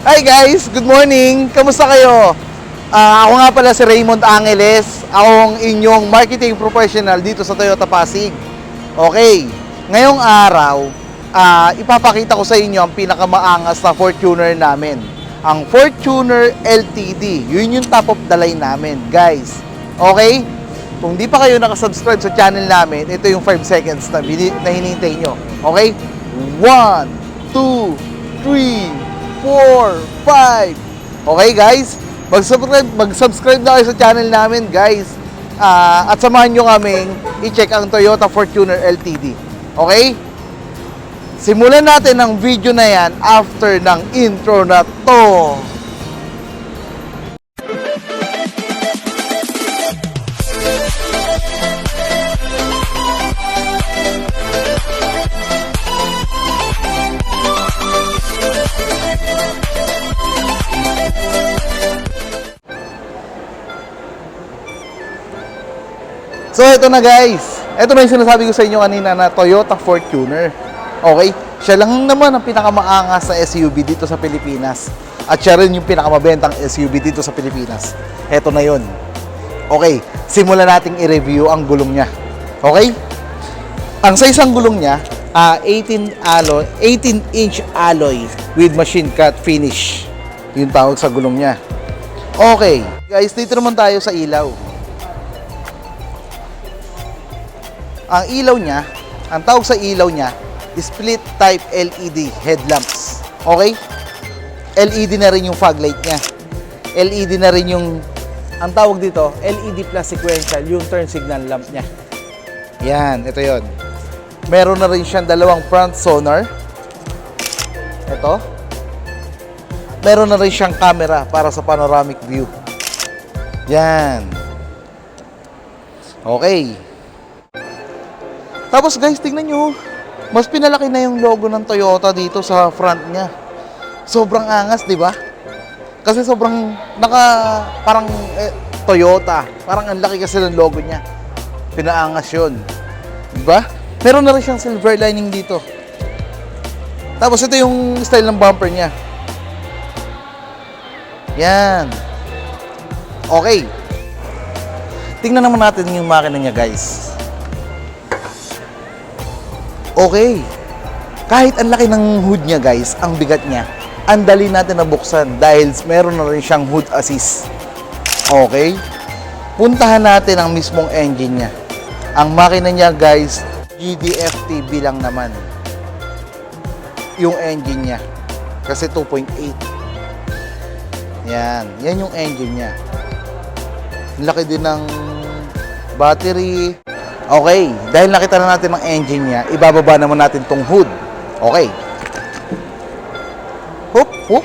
Hi guys, good morning. Kamusta kayo? Ako nga pala si Raymond Angeles. Ako ang inyong marketing professional dito sa Toyota Pasig. Okay, ngayong araw, ipapakita ko sa inyo ang pinakamaangas na Fortuner namin. Ang Fortuner LTD. Yun yung top of the line namin, guys. Okay? Kung di pa kayo nakasubscribe sa channel namin, ito yung 5 seconds na hinihintay nyo. Okay? 1, 2, 3, 4, 5. Okay guys? Mag-subscribe na kayo sa channel namin guys. At samahan nyo kaming i-check ang Toyota Fortuner LTD. Okay? Simulan natin ang video na yan after ng intro na to. So, ito na guys. Ito na yung sinasabi ko sa inyo kanina na Toyota Fortuner. Okay? Siya lang naman ang pinakamaangas na SUV dito sa Pilipinas. At siya rin yung pinakamabentang SUV dito sa Pilipinas. Ito na yun. Okay, simulan nating i-review ang gulong niya. Okay? Ang sa isang gulong niya, 18-inch alloy with machine cut finish. Yung tawag sa gulong niya. Okay, guys, dito naman tayo sa ilaw. Ang ilaw niya, ang tawag sa ilaw niya, split type LED headlamps. Okay? LED na rin yung fog light niya. LED na rin yung, ang tawag dito, LED plus sequential, yung turn signal lamp niya. Yan, ito yon. Meron na rin siyang dalawang front sonar. Ito. Meron na rin siyang camera para sa panoramic view. Yan. Okay. Tapos guys, tingnan nyo. Mas pinalaki na yung logo ng Toyota dito sa front niya. Sobrang angas, di ba? Kasi sobrang parang Toyota. Parang ang laki kasi ng logo niya. Pinaangas yun. Di ba? Meron na rin siyang silver lining dito. Tapos ito yung style ng bumper niya. Yan. Okay. Tingnan naman natin yung makina niya, guys. Okay. Kahit ang laki ng hood niya, guys, ang bigat niya, ang dali natin nabuksan dahil meron na rin siyang hood assist. Okay? Puntahan natin ang mismong engine niya. Ang makina niya, guys, GDFTB lang naman. Yung engine niya. Kasi 2.8. Yan. Yan yung engine niya. Laki din ng battery. Okay, dahil nakita na natin ang engine niya, ibababa naman natin tong hood. Okay. Hoop, hoop.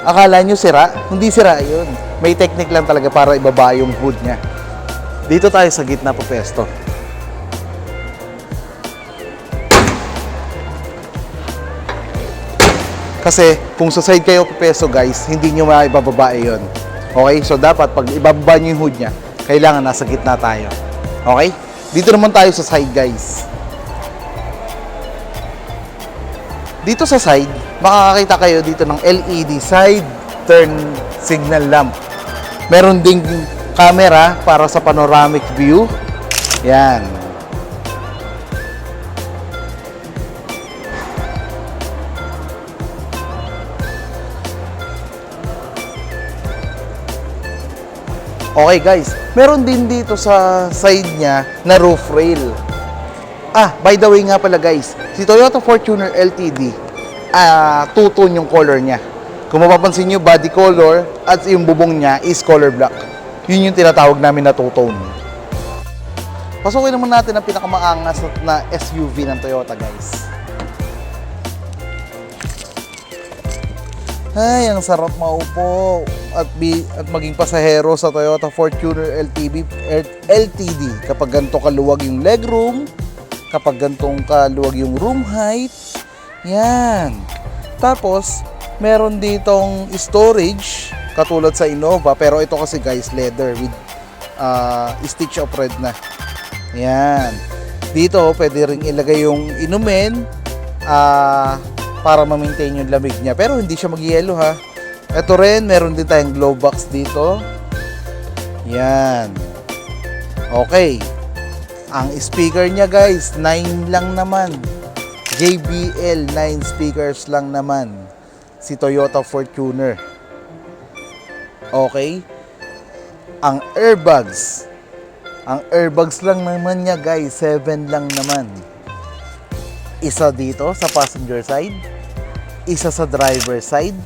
Akala nyo sira? Hindi sira yun. May technique lang talaga para ibaba yung hood niya. Dito tayo sa gitna po pesto. Kasi kung sa side kayo po pesto guys, hindi nyo maibababa yun. Okay, so dapat pag ibababa nyo yung hood niya, kailangan nasa gitna tayo. Okay? Dito naman tayo sa side, guys. Dito sa side, makakakita kayo dito ng LED side turn signal lamp. Meron ding camera para sa panoramic view. Yan. Okay guys, meron din dito sa side niya na roof rail. By the way nga pala guys, si Toyota Fortuner LTD, two-tone yung color niya. Kung mapapansin nyo, body color at yung bubong niya is color black. Yun yung tinatawag namin na two-tone. Pasukin naman natin ang pinakamaangas na SUV ng Toyota guys. Ay, ang sarap maupo at maging pasahero sa Toyota Fortuner LTD kapag ganito kaluwag yung legroom, kapag ganitong kaluwag yung room height. Yan. Tapos, meron ditong storage katulad sa Innova, pero ito kasi guys, leather with stitch of red na. Yan. Dito, pwede ring ilagay yung inumin, para ma-maintain yung lamig niya. Pero hindi siya mag-yelo ha. Ito rin, meron din tayong glow box dito. Yan. Okay. Ang speaker niya guys, 9 lang naman. JBL 9 speakers lang naman. Si Toyota Fortuner. Okay. Ang airbags. Ang airbags lang naman niya guys, 7 lang naman. Isa dito sa passenger side. Isa sa driver side.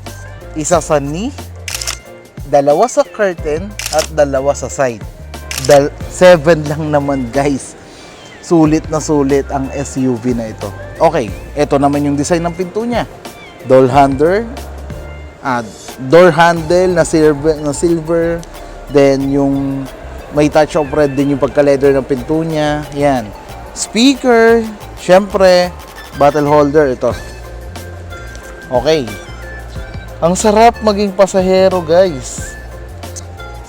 Isa sa knee. Dalawa sa curtain at dalawa sa side. 7 lang naman guys. Sulit na sulit ang SUV na ito. Okay, ito naman yung design ng pinto niya. Door handle na silver. Then yung may touch of red din yung pagka-leather ng pinto niya. Yan. Speaker, syempre, bottle holder ito. Okay. Ang sarap maging pasahero, guys.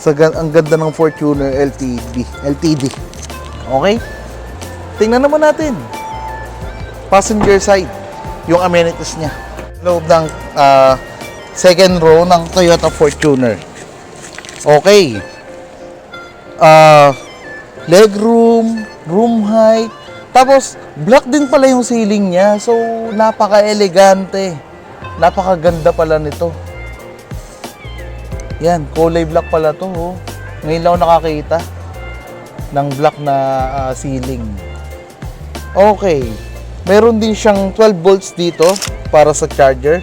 Ang ganda ng Fortuner LTD. Okay? Tingnan naman natin. Passenger side, yung amenities niya. Loob ng second row ng Toyota Fortuner. Okay. Legroom, room height. Tapos, black din pala yung ceiling niya. So, napaka-elegante. Napakaganda pala nito. Yan, kulay black pala to. Oh. Ngayon lang ako nakakita ng black na ceiling. Okay. Meron din siyang 12 volts dito para sa charger.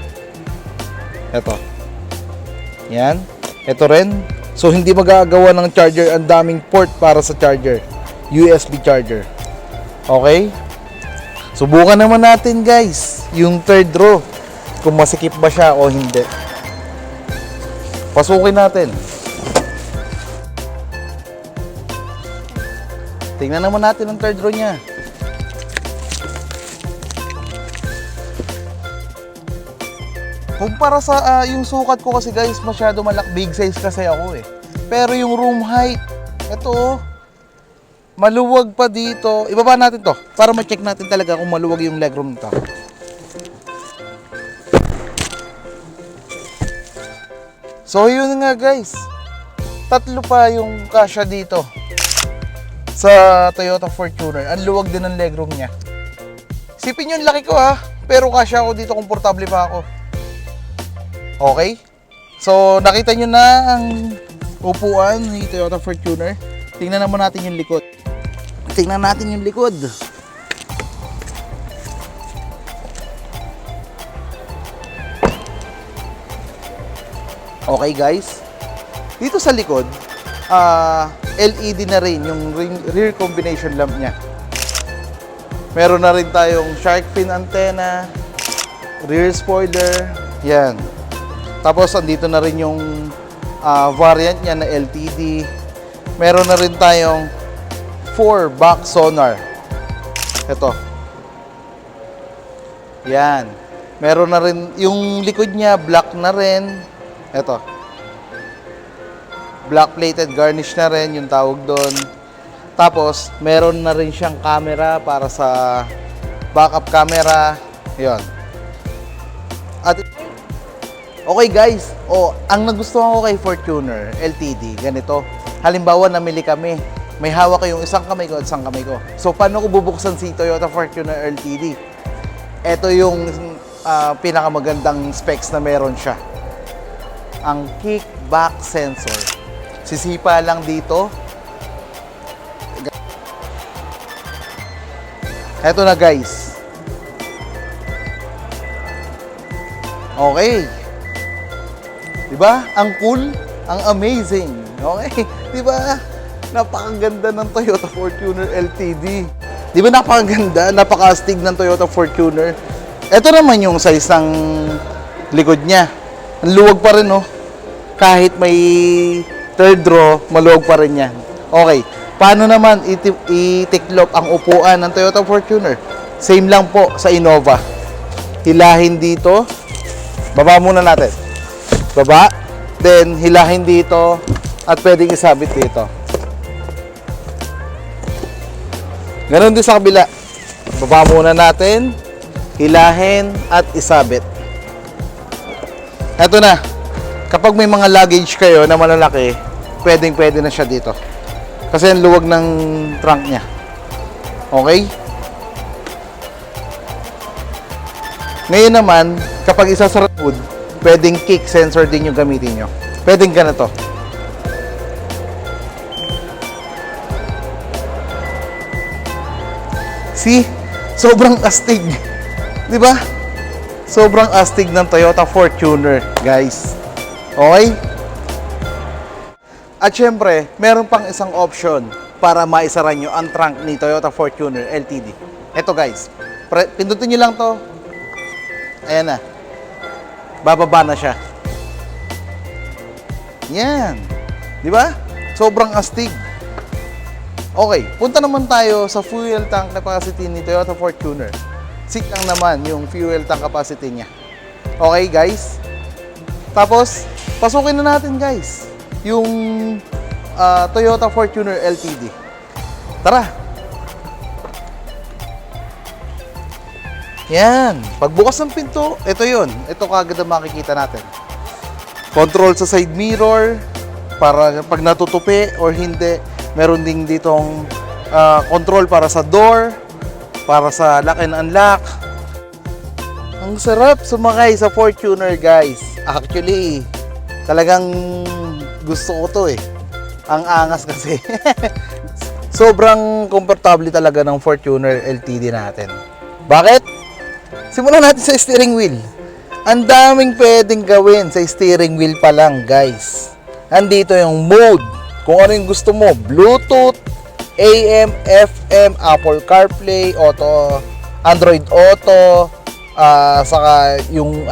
Ito. Yan. Ito rin. So, hindi magagawa ng charger. Ang daming port para sa charger. USB charger. Okay? Subukan naman natin, guys. Yung third row. Kung masikip ba siya o hindi. Pasukin natin. Tingnan naman natin ang third row niya. Kumpara sa yung sukat ko kasi guys, masyado big size kasi ako eh. Pero yung room height, ito maluwag pa dito. Ibaba natin to para ma-check natin talaga kung maluwag yung legroom nito. So yun nga guys, tatlo pa yung kasya dito sa Toyota Fortuner. Ang luwag din ng legroom niya. Sipin yung laki ko ha, pero kasya ako dito, komportable pa ako. Okay? So nakita nyo na ang upuan ni Toyota Fortuner. Tingnan naman natin yung likod. Tingnan natin yung likod. Okay guys, dito sa likod, LED na rin yung rear combination lamp niya. Meron na rin tayong shark fin antenna, rear spoiler, yan. Tapos andito na rin yung variant niya na LTD. Meron na rin tayong 4-back sonar. Ito. Yan. Meron na rin yung likod niya, black na rin. Ito. Black plated garnish na rin yung tawag doon. Tapos, meron na rin siyang camera para sa backup camera. Yon. At okay guys, ang nagustuhan ko kay Fortuner LTD, ganito. Halimbawa, namili kami. May hawak kayong isang kamay ko at isang kamay ko. So, paano ko bubuksan si Toyota Fortuner LTD? Ito yung pinakamagandang specs na meron siya. Ang kickback sensor. Sisipa lang dito. Ito na guys. Okay. Diba? Ang cool, ang amazing. Okay? Diba? Napakaganda ng Toyota Fortuner LTD. Diba napakaganda? Napaka-astig ng Toyota Fortuner. Ito naman yung size ng likod niya. Ang luwag pa rin, oh. Kahit may third row, maluwag pa rin yan. Okay. Paano naman itiklop ang upuan ng Toyota Fortuner? Same lang po sa Innova. Hilahin dito. Baba muna natin. Baba. Then, hilahin dito. At pwedeng isabit dito. Ganon din sa kabila. Baba muna natin. hilahin at isabit. Eto na. Kapag may mga luggage kayo na malalaki, pwede na siya dito. Kasi ang luwag ng trunk niya. Okay? Ngayon naman, kapag isasara food, pwedeng kick sensor din yung gamitin nyo. Pwedeng ganito. See? Sobrang astig. Di ba? Sobrang astig ng Toyota Fortuner, guys. Okay? At syempre, meron pang isang option para maisara nyo ang trunk ni Toyota Fortuner LTD. Ito guys, pindutin nyo lang to. Ayan na. Bababa na siya. Yan. Di ba? Sobrang astig. Okay, punta naman tayo sa fuel tank capacity ni Toyota Fortuner. 6 lang naman yung fuel tank capacity niya. Okay guys? Tapos, pasukin na natin guys yung Toyota Fortuner LTD. Tara! Yan. Pagbukas ng pinto, ito yun. Ito kagad ang makikita natin. Control sa side mirror para pag natutupi or hindi. Meron ding ditong control para sa door, para sa lock and unlock. Ang sarap sumakay sa Fortuner guys. Actually, talagang gusto ko to eh. Ang angas kasi. Sobrang komportable talaga ng Fortuner LTD natin. Bakit? Simulan natin sa steering wheel. Ang daming pwedeng gawin sa steering wheel pa lang guys. Andito yung mode. Kung ano yung gusto mo. Bluetooth, AM, FM, Apple CarPlay, Auto, Android Auto, saka yung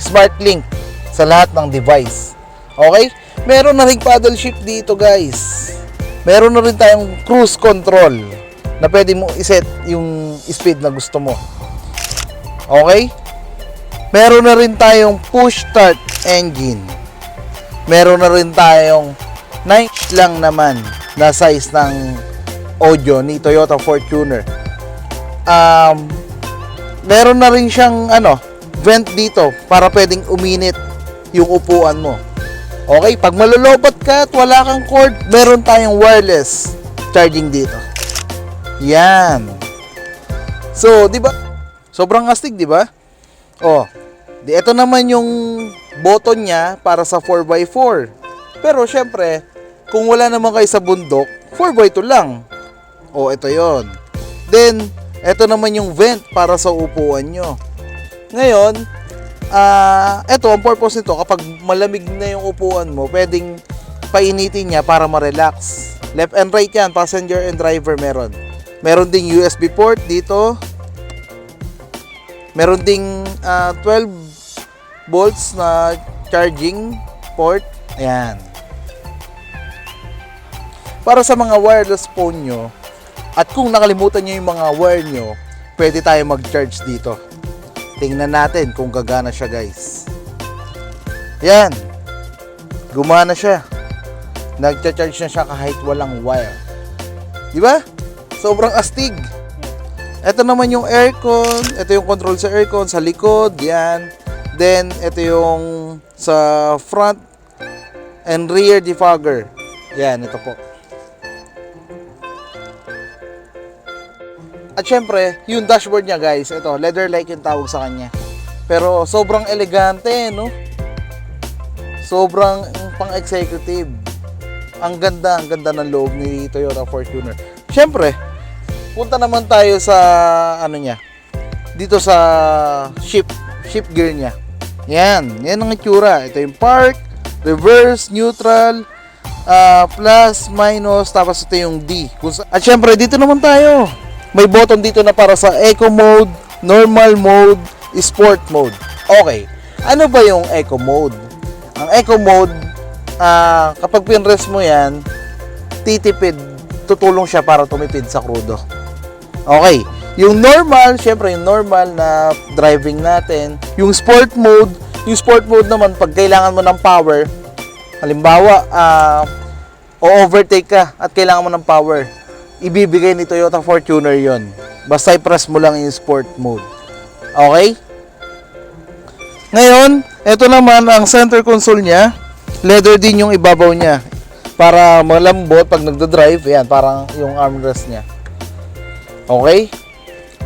Smart Link sa lahat ng device. Okay? Meron na ring paddle shift dito guys. Meron na rin tayong cruise control na pwede mo iset yung speed na gusto mo. Okay? Meron na rin tayong push start engine. Meron na rin tayong 9 lang naman na size ng audio ni Toyota Fortuner. Meron na rin siyang vent dito para pwedeng uminit yung upuan mo. Okay, pag malulobot ka at wala kang cord, meron tayong wireless charging dito. Yan. So, 'di ba? Sobrang astig, 'di ba? Oh, ito naman yung button niya para sa 4x4. Pero syempre, kung wala naman kayo sa bundok, 4x2 lang. Oh, ito 'yon. Then, ito naman yung vent para sa upuan nyo. Ngayon, ito ang purpose nito, kapag malamig na yung upuan mo, pwedeng painitin niya para ma-relax. Left and right yan, passenger and driver meron. Meron ding USB port dito. Meron ding 12 volts na charging port. Ayan. Para sa mga wireless phone nyo, at kung nakalimutan nyo yung mga wire nyo, pwede tayo mag-charge dito. Tingnan natin kung gagana siya guys. Yan. Gumana siya. Nagcha-charge na siya kahit walang wire. Diba? Sobrang astig. Ito naman yung aircon. Ito yung control sa aircon. Sa likod. Yan. Then, ito yung sa front and rear defogger. Yan. Ito po. At syempre, yung dashboard niya guys. Ito, leather-like yung tawag sa kanya. Pero sobrang elegante, no? Sobrang pang-executive. Ang ganda ng loob ni Toyota Fortuner. Syempre, punta naman tayo sa niya. Dito sa shift gear niya. Yan ang itsura. Ito yung park, reverse, neutral, plus, minus, tapos ito yung D. At syempre, dito naman tayo. May button dito na para sa eco mode, normal mode, sport mode. Okay. Ano ba yung eco mode? Ang eco mode, kapag pinrest mo yan, tutulong siya para tumipid sa krudo. Okay. Yung normal, syempre yung normal na driving natin. Yung sport mode naman, pag kailangan mo ng power, halimbawa, o-overtake ka at kailangan mo ng power, ibibigay ni Toyota Fortuner yon. Basta i-press mo lang yung sport mode. Okay? Ngayon, ito naman ang center console niya. Leather din yung ibabaw niya. Para malambot pag nagda-drive. Yan, parang yung armrest niya. Okay?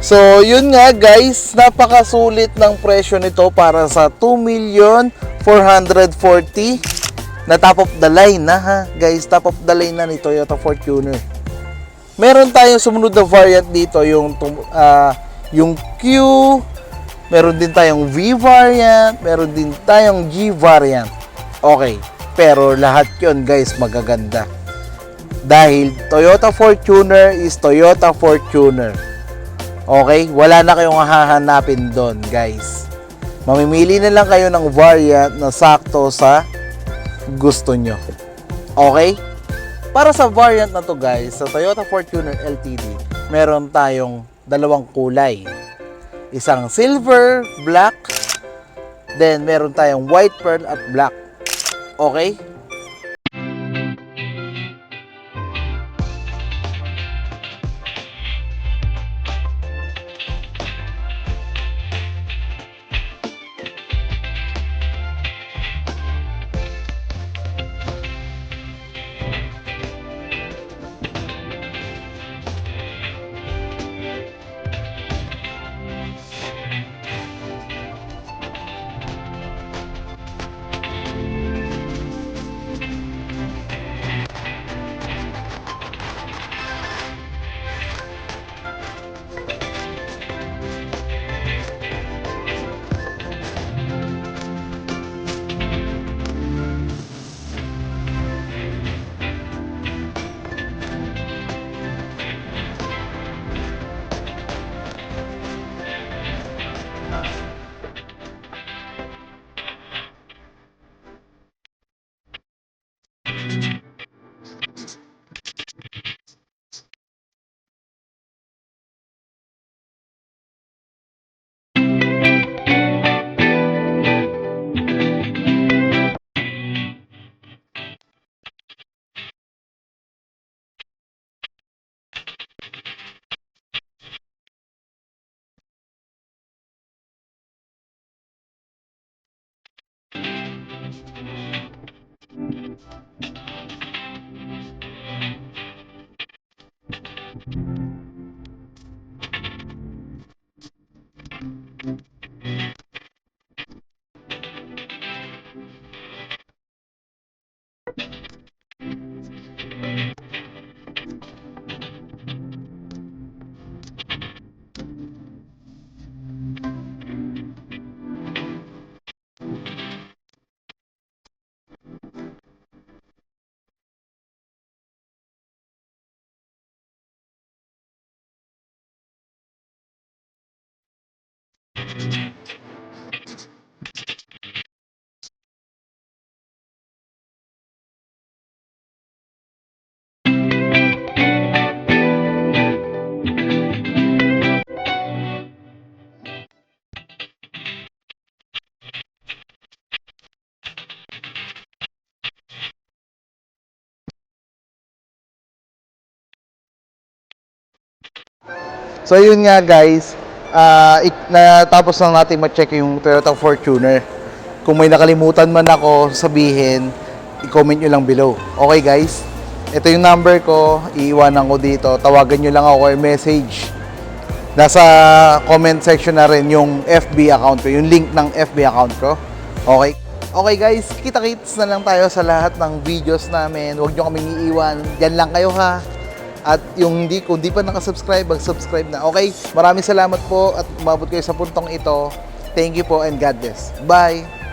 So, yun nga guys, napakasulit ng presyo nito para sa 2,440,000 na top of the line na ha. Guys, top of the line na ni Toyota Fortuner. Meron tayong sumunod na variant dito, yung Q, meron din tayong V variant, meron din tayong G variant. Okay, pero lahat yun guys magaganda. Dahil Toyota Fortuner is Toyota Fortuner. Okay, wala na kayong hahanapin doon guys. Mamimili na lang kayo ng variant na sakto sa gusto nyo. Okay? Para sa variant na to guys, sa Toyota Fortuner LTD, meron tayong dalawang kulay. Isang silver, black, then meron tayong white pearl at black. Okay? So yun nga guys, natapos lang natin ma-check yung Toyota Fortuner. Kung may nakalimutan man ako sabihin, i-comment nyo lang below. Okay guys, ito yung number ko, iiwanan ko dito. Tawagan nyo lang ako or message. Nasa comment section na rin yung FB account ko, yung link ng FB account ko. Okay? Okay guys, kita-kits na lang tayo sa lahat ng videos namin. Huwag nyo kaming iiwan. Diyan lang kayo ha. At yung kung di pa nakasubscribe, mag-subscribe na. Okay? Maraming salamat po at umabot kayo sa puntong ito. Thank you po and God bless. Bye!